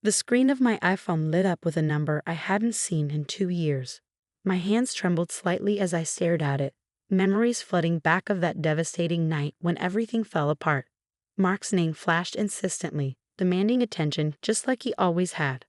The screen of my iPhone lit up with a number I hadn't seen in 2 years. My hands trembled slightly as I stared at it, memories flooding back of that devastating night when everything fell apart. Mark's name flashed insistently, demanding attention just like he always had.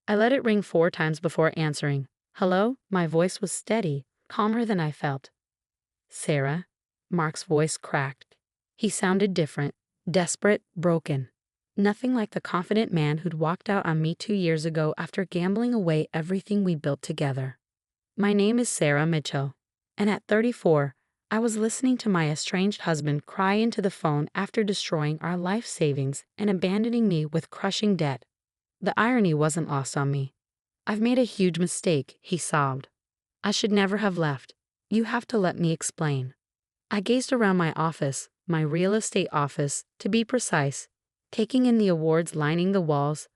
I let it ring 4 times before answering. Hello? My voice was steady, calmer than I felt. Sarah? Mark's voice cracked. He sounded different, desperate, broken. Nothing like the confident man who'd walked out on me 2 years ago after gambling away everything we built together. My name is Sarah Mitchell, and at 34, I was listening to my estranged husband cry into the phone after destroying our life savings and abandoning me with crushing debt. The irony wasn't lost on me. I've made a huge mistake, he sobbed. I should never have left. You have to let me explain. I gazed around my office, my real estate office, to be precise, taking in the awards lining the walls,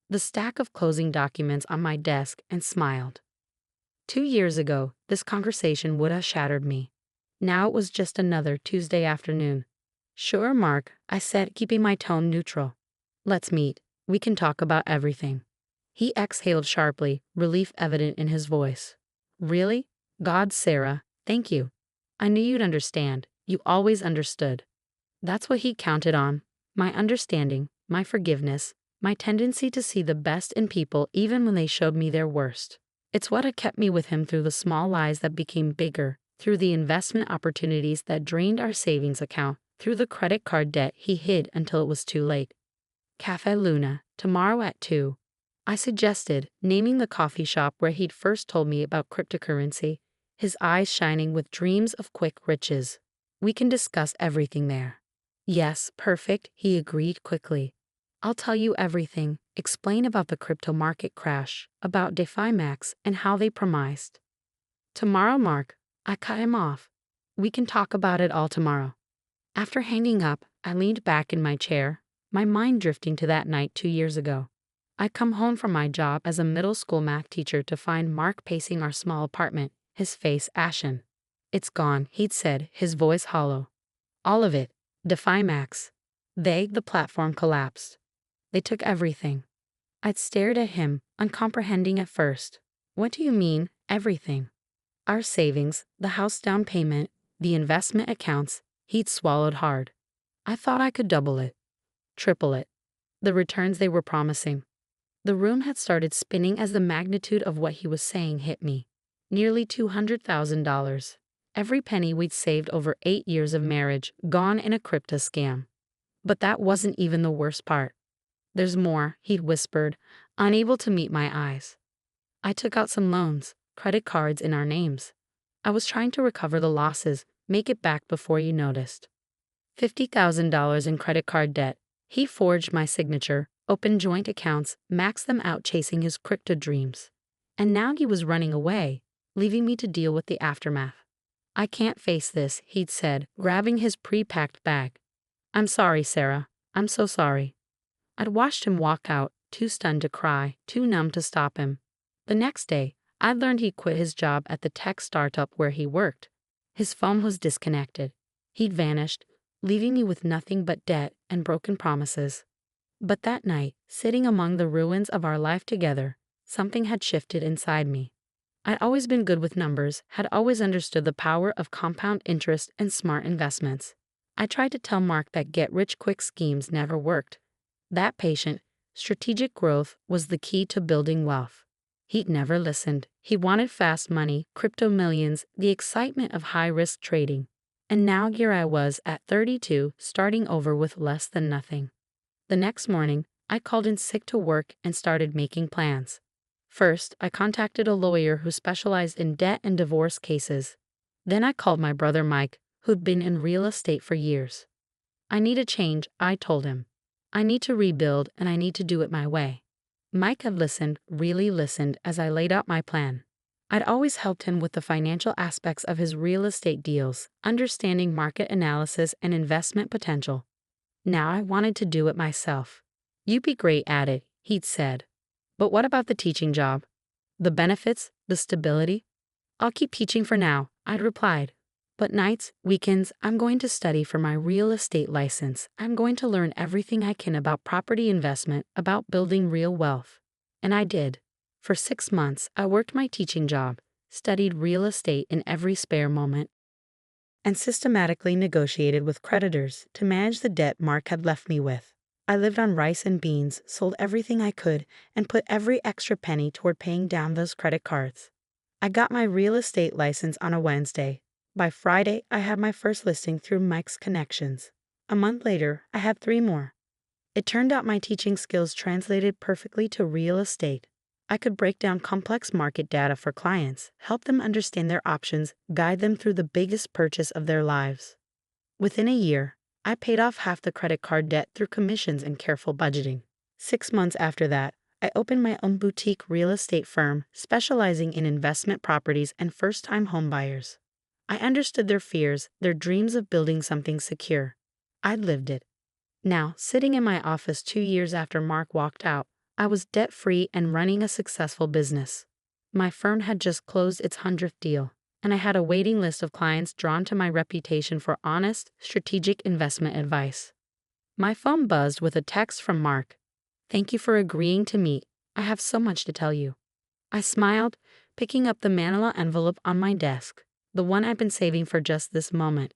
the stack of closing documents on my desk, and smiled. 2 years ago, this conversation would have shattered me. Now it was just another Tuesday afternoon. Sure, Mark, I said, keeping my tone neutral. Let's meet. We can talk about everything. He exhaled sharply, relief evident in his voice. Really? God, Sarah, thank you. I knew you'd understand. You always understood. That's what he counted on. My understanding, my forgiveness, my tendency to see the best in people even when they showed me their worst. It's what had kept me with him through the small lies that became bigger, through the investment opportunities that drained our savings account, through the credit card debt he hid until it was too late. Cafe Luna, tomorrow at 2. I suggested, naming the coffee shop where he'd first told me about cryptocurrency, his eyes shining with dreams of quick riches. We can discuss everything there. Yes, perfect, he agreed quickly. I'll tell you everything, explain about the crypto market crash, about DeFiMax and how they promised. Tomorrow, Mark, I cut him off. We can talk about it all tomorrow. After hanging up, I leaned back in my chair, my mind drifting to that night 2 years ago. I'd come home from my job as a middle school math teacher to find Mark pacing our small apartment, his face ashen. It's gone, he'd said, his voice hollow. All of it. DeFiMax. The platform collapsed. They took everything. I'd stared at him, uncomprehending at first. What do you mean, everything? Our savings, the house down payment, the investment accounts, he'd swallowed hard. I thought I could double it, triple it. The returns they were promising. The room had started spinning as the magnitude of what he was saying hit me. Nearly $200,000. Every penny we'd saved over 8 years of marriage, gone in a crypto scam. But that wasn't even the worst part. There's more, he'd whispered, unable to meet my eyes. I took out some loans, credit cards in our names. I was trying to recover the losses, make it back before you noticed. $50,000 in credit card debt. He forged my signature, opened joint accounts, maxed them out chasing his crypto dreams. And now he was running away, leaving me to deal with the aftermath. I can't face this, he'd said, grabbing his pre-packed bag. I'm sorry, Sarah. I'm so sorry. I'd watched him walk out, too stunned to cry, too numb to stop him. The next day, I'd learned he quit his job at the tech startup where he worked. His phone was disconnected. He'd vanished, leaving me with nothing but debt and broken promises. But that night, sitting among the ruins of our life together, something had shifted inside me. I'd always been good with numbers, had always understood the power of compound interest and smart investments. I tried to tell Mark that get-rich-quick schemes never worked. That patient, strategic growth was the key to building wealth. He'd never listened. He wanted fast money, crypto millions, the excitement of high-risk trading. And now here I was at 32, starting over with less than nothing. The next morning, I called in sick to work and started making plans. First, I contacted a lawyer who specialized in debt and divorce cases. Then I called my brother Mike, who'd been in real estate for years. I need a change, I told him. I need to rebuild, and I need to do it my way. Mike had listened, really listened, as I laid out my plan. I'd always helped him with the financial aspects of his real estate deals, understanding market analysis and investment potential. Now I wanted to do it myself. You'd be great at it, he'd said. But what about the teaching job? The benefits, the stability? I'll keep teaching for now, I'd replied. But nights, weekends, I'm going to study for my real estate license. I'm going to learn everything I can about property investment, about building real wealth. And I did. For 6 months, I worked my teaching job, studied real estate in every spare moment, and systematically negotiated with creditors to manage the debt Mark had left me with. I lived on rice and beans, sold everything I could, and put every extra penny toward paying down those credit cards. I got my real estate license on a Wednesday. By Friday, I had my first listing through Mike's connections. A month later, I had 3 more. It turned out my teaching skills translated perfectly to real estate. I could break down complex market data for clients, help them understand their options, guide them through the biggest purchase of their lives. Within a year, I paid off half the credit card debt through commissions and careful budgeting. 6 months after that, I opened my own boutique real estate firm specializing in investment properties and first-time homebuyers. I understood their fears, their dreams of building something secure. I'd lived it. Now, sitting in my office 2 years after Mark walked out, I was debt-free and running a successful business. My firm had just closed its 100th deal, and I had a waiting list of clients drawn to my reputation for honest, strategic investment advice. My phone buzzed with a text from Mark. "Thank you for agreeing to meet. I have so much to tell you." I smiled, picking up the manila envelope on my desk, the one I'd been saving for just this moment.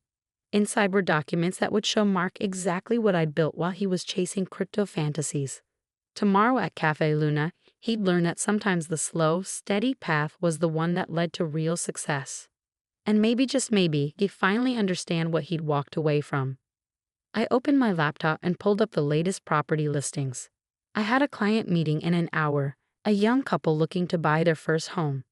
Inside were documents that would show Mark exactly what I'd built while he was chasing crypto fantasies. Tomorrow at Cafe Luna, he'd learn that sometimes the slow, steady path was the one that led to real success. And maybe, just maybe, he'd finally understand what he'd walked away from. I opened my laptop and pulled up the latest property listings. I had a client meeting in an hour, a young couple looking to buy their first home.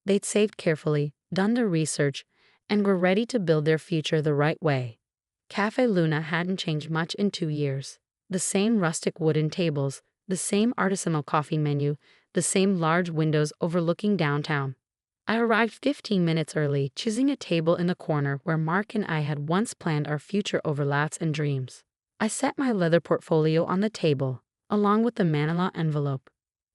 They'd saved carefully, done their research, and were ready to build their future the right way. Cafe Luna hadn't changed much in 2 years. The same rustic wooden tables, the same artisanal coffee menu, the same large windows overlooking downtown. I arrived 15 minutes early, choosing a table in the corner where Mark and I had once planned our future overlaps and dreams. I set my leather portfolio on the table, along with the manila envelope.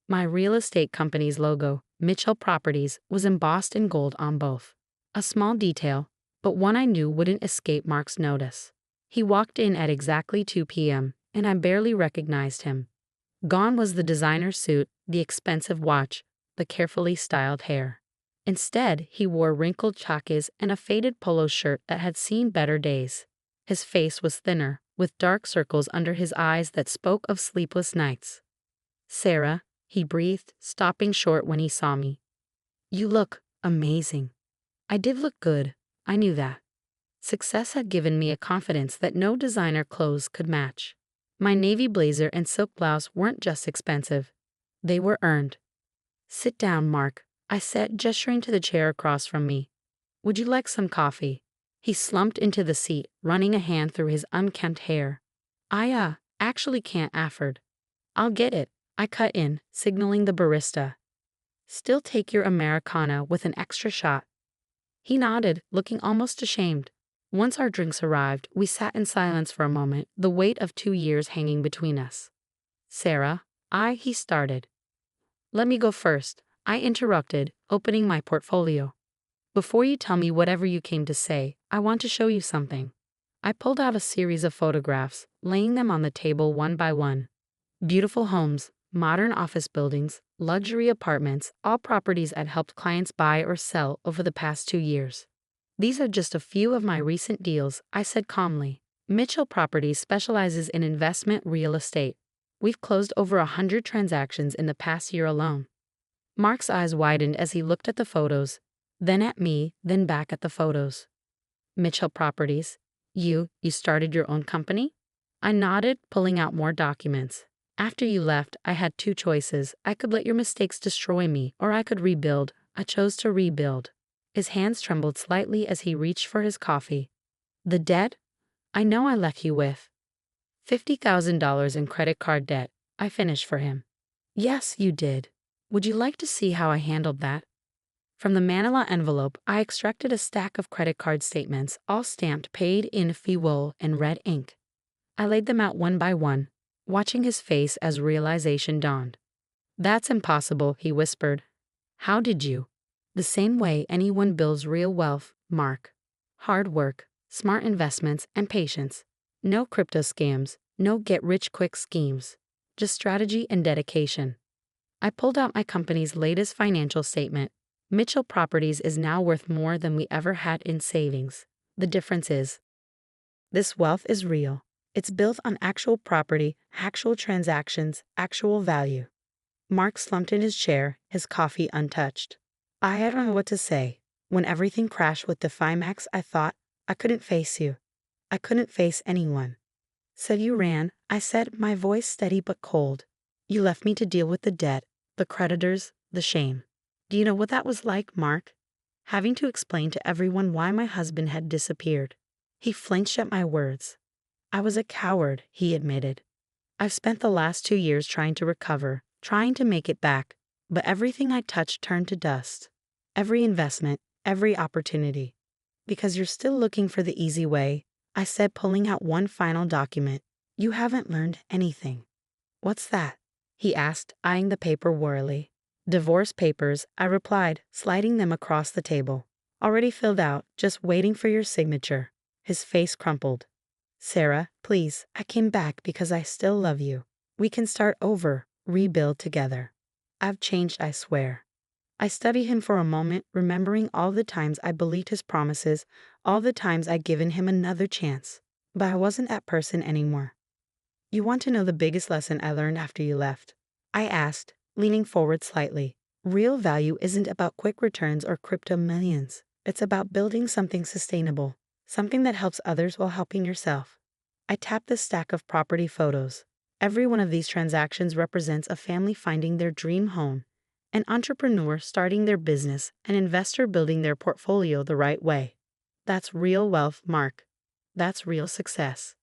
My real estate company's logo, Mitchell Properties, was embossed in gold on both. A small detail, but one I knew wouldn't escape Mark's notice. He walked in at exactly 2 p.m., and I barely recognized him. Gone was the designer suit, the expensive watch, the carefully styled hair. Instead, he wore wrinkled chakis and a faded polo shirt that had seen better days. His face was thinner, with dark circles under his eyes that spoke of sleepless nights. "Sarah," he breathed, stopping short when he saw me. "You look amazing." I did look good, I knew that. Success had given me a confidence that no designer clothes could match. My navy blazer and silk blouse weren't just expensive. They were earned. "Sit down, Mark," I said, gesturing to the chair across from me. "Would you like some coffee?" He slumped into the seat, running a hand through his unkempt hair. "I actually can't afford." "I'll get it," I cut in, signaling the barista. "Still take your Americano with an extra shot." He nodded, looking almost ashamed. Once our drinks arrived, we sat in silence for a moment, the weight of 2 years hanging between us. "Sarah," he started. "Let me go first," I interrupted, opening my portfolio. "Before you tell me whatever you came to say, I want to show you something." I pulled out a series of photographs, laying them on the table one by one. Beautiful homes, modern office buildings, luxury apartments, all properties I'd helped clients buy or sell over the past 2 years. "These are just a few of my recent deals," I said calmly. "Mitchell Properties specializes in investment real estate. We've closed over 100 transactions in the past year alone." Mark's eyes widened as he looked at the photos, then at me, then back at the photos. "Mitchell Properties? You started your own company?" I nodded, pulling out more documents. "After you left, I had 2 choices. I could let your mistakes destroy me, or I could rebuild. I chose to rebuild." His hands trembled slightly as he reached for his coffee. "The debt? I know I left you with $50,000 in credit card debt," I finished for him. "Yes, you did. Would you like to see how I handled that?" From the manila envelope, I extracted a stack of credit card statements, all stamped paid in full in red ink. I laid them out one by one, watching his face as realization dawned. "That's impossible," he whispered. "How did you?" "The same way anyone builds real wealth, Mark. hard work, smart investments, and patience. No crypto scams, no get-rich-quick schemes. Just strategy and dedication. I pulled out my company's latest financial statement. Mitchell Properties is now worth more than we ever had in savings. The difference is, this wealth is real. It's built on actual property, actual transactions, actual value. Mark slumped in his chair, his coffee untouched. I don't know what to say. When everything crashed with DefiMax, I thought, I couldn't face you. I couldn't face anyone. So you ran, I said, my voice steady but cold. You left me to deal with the debt, the creditors, the shame. Do you know what that was like, Mark? Having to explain to everyone why my husband had disappeared. He flinched at my words. I was a coward, he admitted. I've spent the last 2 years trying to recover, trying to make it back, but everything I touched turned to dust. Every investment, every opportunity. Because you're still looking for the easy way, I said, pulling out one final document. You haven't learned anything. What's that? He asked, eyeing the paper warily. Divorce papers, I replied, sliding them across the table. Already filled out, just waiting for your signature. His face crumpled. Sarah, please, I came back because I still love you. We can start over, rebuild together. I've changed, I swear. I studied him for a moment, remembering all the times I believed his promises, all the times I'd given him another chance. But I wasn't that person anymore. You want to know the biggest lesson I learned after you left? I asked, leaning forward slightly. Real value isn't about quick returns or crypto millions. It's about building something sustainable, something that helps others while helping yourself. I tapped the stack of property photos. Every one of these transactions represents a family finding their dream home, an entrepreneur starting their business, an investor building their portfolio the right way. That's real wealth, Mark. That's real success.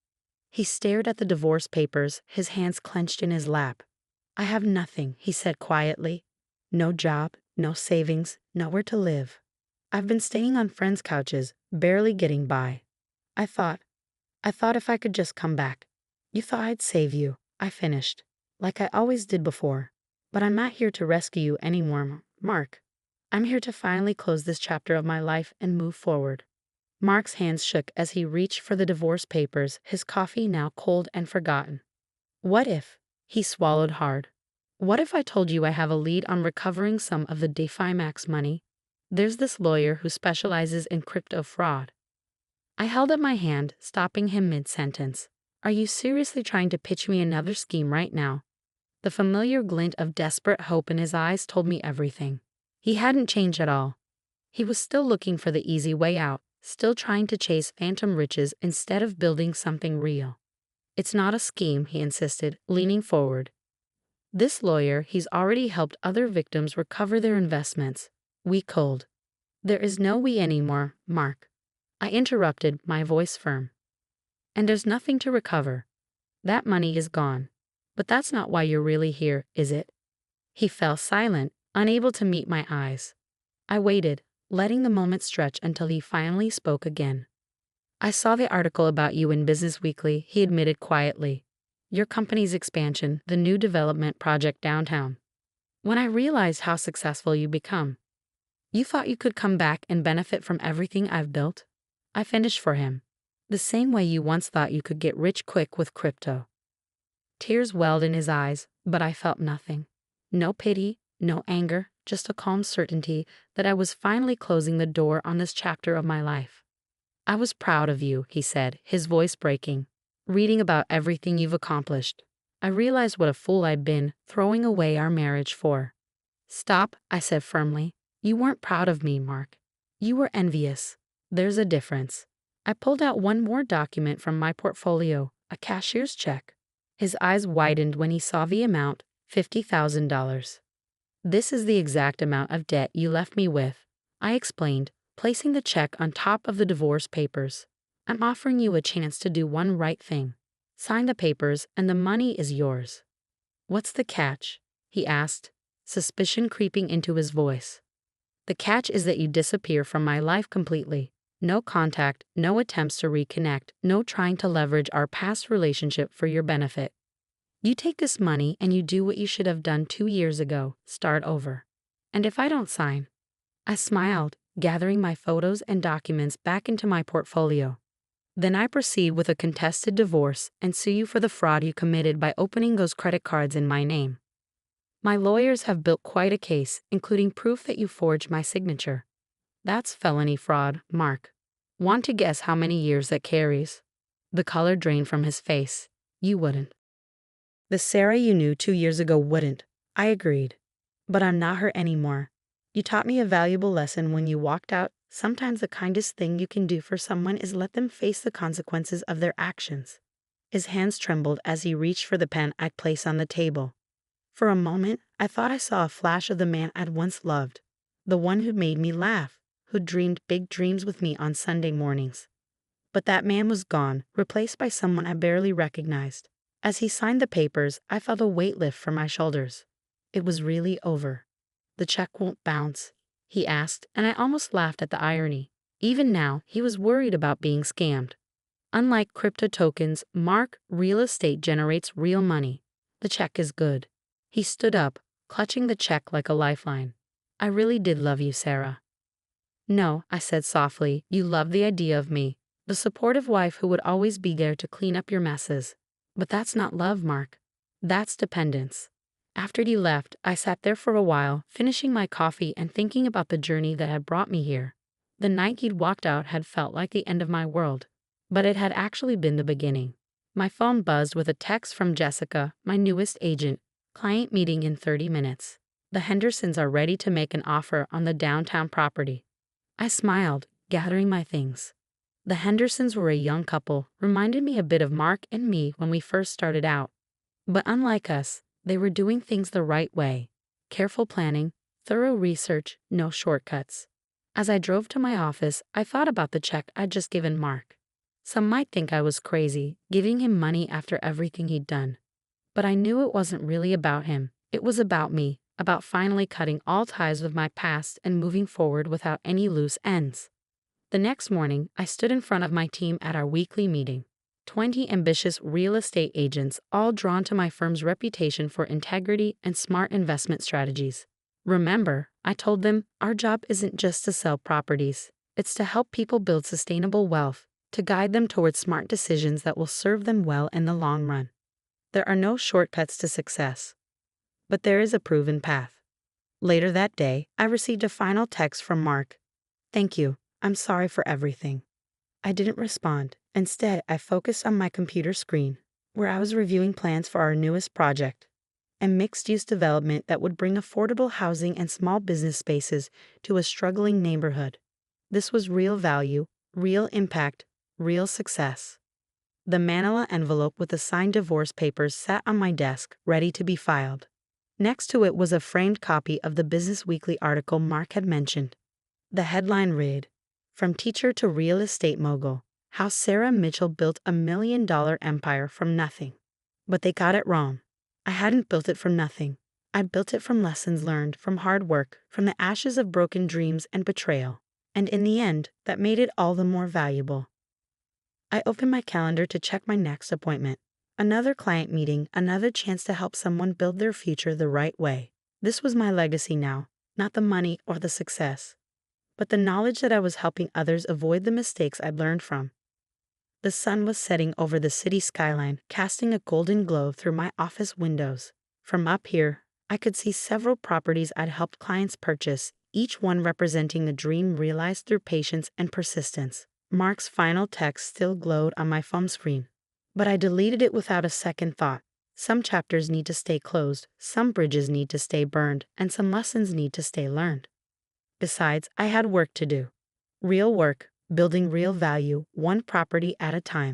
He stared at the divorce papers, his hands clenched in his lap. I have nothing, he said quietly. No job, no savings, nowhere to live. I've been staying on friends' couches, barely getting by. I thought if I could just come back. You thought I'd save you, I finished, like I always did before. But I'm not here to rescue you anymore, Mark. I'm here to finally close this chapter of my life and move forward. Mark's hands shook as he reached for the divorce papers, his coffee now cold and forgotten. What if? He swallowed hard. What if I told you I have a lead on recovering some of the DefiMax money? There's this lawyer who specializes in crypto fraud. I held up my hand, stopping him mid-sentence. Are you seriously trying to pitch me another scheme right now? The familiar glint of desperate hope in his eyes told me everything. He hadn't changed at all. He was still looking for the easy way out, still trying to chase phantom riches instead of building something real. It's not a scheme, he insisted, leaning forward. This lawyer, he's already helped other victims recover their investments. We cold. There is no we anymore, Mark. I interrupted, my voice firm. And there's nothing to recover. That money is gone. But that's not why you're really here, is it? He fell silent, unable to meet my eyes. I waited, letting the moment stretch until he finally spoke again. I saw the article about you in Business Weekly, he admitted quietly. Your company's expansion, the new development project downtown. When I realized how successful you've become, you thought you could come back and benefit from everything I've built? I finished for him. The same way you once thought you could get rich quick with crypto. Tears welled in his eyes, but I felt nothing. No pity, no anger, just a calm certainty that I was finally closing the door on this chapter of my life. I was proud of you, he said, his voice breaking. Reading about everything you've accomplished. I realized what a fool I'd been, throwing away our marriage for. Stop, I said firmly. You weren't proud of me, Mark. You were envious. There's a difference. I pulled out one more document from my portfolio, a cashier's check. His eyes widened when he saw the amount, $50,000. This is the exact amount of debt you left me with, I explained, placing the check on top of the divorce papers. I'm offering you a chance to do one right thing. Sign the papers and the money is yours. What's the catch? He asked, suspicion creeping into his voice. The catch is that you disappear from my life completely. No contact, no attempts to reconnect, no trying to leverage our past relationship for your benefit. You take this money and you do what you should have done 2 years ago, start over. And if I don't sign? I smiled, gathering my photos and documents back into my portfolio. Then I proceed with a contested divorce and sue you for the fraud you committed by opening those credit cards in my name. My lawyers have built quite a case, including proof that you forged my signature. That's felony fraud, Mark. Want to guess how many years that carries? The color drained from his face. You wouldn't. The Sarah you knew 2 years ago wouldn't. I agreed. But I'm not her anymore. You taught me a valuable lesson when you walked out. Sometimes the kindest thing you can do for someone is let them face the consequences of their actions. His hands trembled as he reached for the pen I'd placed on the table. For a moment, I thought I saw a flash of the man I'd once loved. The one who'd made me laugh, who'd dreamed big dreams with me on Sunday mornings. But that man was gone, replaced by someone I barely recognized. As he signed the papers, I felt a weight lift from my shoulders. It was really over. The check won't bounce, he asked, and I almost laughed at the irony. Even now, he was worried about being scammed. Unlike crypto tokens, Mark, real estate generates real money. The check is good. He stood up, clutching the check like a lifeline. I really did love you, Sarah. No, I said softly, you loved the idea of me, the supportive wife who would always be there to clean up your messes. But that's not love, Mark. That's dependence. After he left, I sat there for a while, finishing my coffee and thinking about the journey that had brought me here. The night he'd walked out had felt like the end of my world, but it had actually been the beginning. My phone buzzed with a text from Jessica, my newest agent. Client meeting in 30 minutes. The Hendersons are ready to make an offer on the downtown property. I smiled, gathering my things. The Hendersons were a young couple, reminded me a bit of Mark and me when we first started out. But unlike us, they were doing things the right way. Careful planning, thorough research, no shortcuts. As I drove to my office, I thought about the check I'd just given Mark. Some might think I was crazy, giving him money after everything he'd done. But I knew it wasn't really about him. It was about me, about finally cutting all ties with my past and moving forward without any loose ends. The next morning, I stood in front of my team at our weekly meeting. 20 ambitious real estate agents, all drawn to my firm's reputation for integrity and smart investment strategies. Remember, I told them, our job isn't just to sell properties. It's to help people build sustainable wealth, to guide them towards smart decisions that will serve them well in the long run. There are no shortcuts to success, but there is a proven path. Later that day, I received a final text from Mark. Thank you. I'm sorry for everything. I didn't respond. Instead, I focused on my computer screen, where I was reviewing plans for our newest project, a mixed-use development that would bring affordable housing and small business spaces to a struggling neighborhood. This was real value, real impact, real success. The manila envelope with the signed divorce papers sat on my desk, ready to be filed. Next to it was a framed copy of the Business Weekly article Mark had mentioned. The headline read, "From Teacher to Real Estate Mogul, How Sarah Mitchell Built a $1 Million Empire from Nothing." But they got it wrong. I hadn't built it from nothing. I'd built it from lessons learned, from hard work, from the ashes of broken dreams and betrayal. And in the end, that made it all the more valuable. I opened my calendar to check my next appointment. Another client meeting, another chance to help someone build their future the right way. This was my legacy now, not the money or the success, but the knowledge that I was helping others avoid the mistakes I'd learned from. The sun was setting over the city skyline, casting a golden glow through my office windows. From up here, I could see several properties I'd helped clients purchase, each one representing a dream realized through patience and persistence. Mark's final text still glowed on my phone screen, but I deleted it without a second thought. Some chapters need to stay closed, some bridges need to stay burned, and some lessons need to stay learned. Besides, I had work to do. Real work, building real value, one property at a time.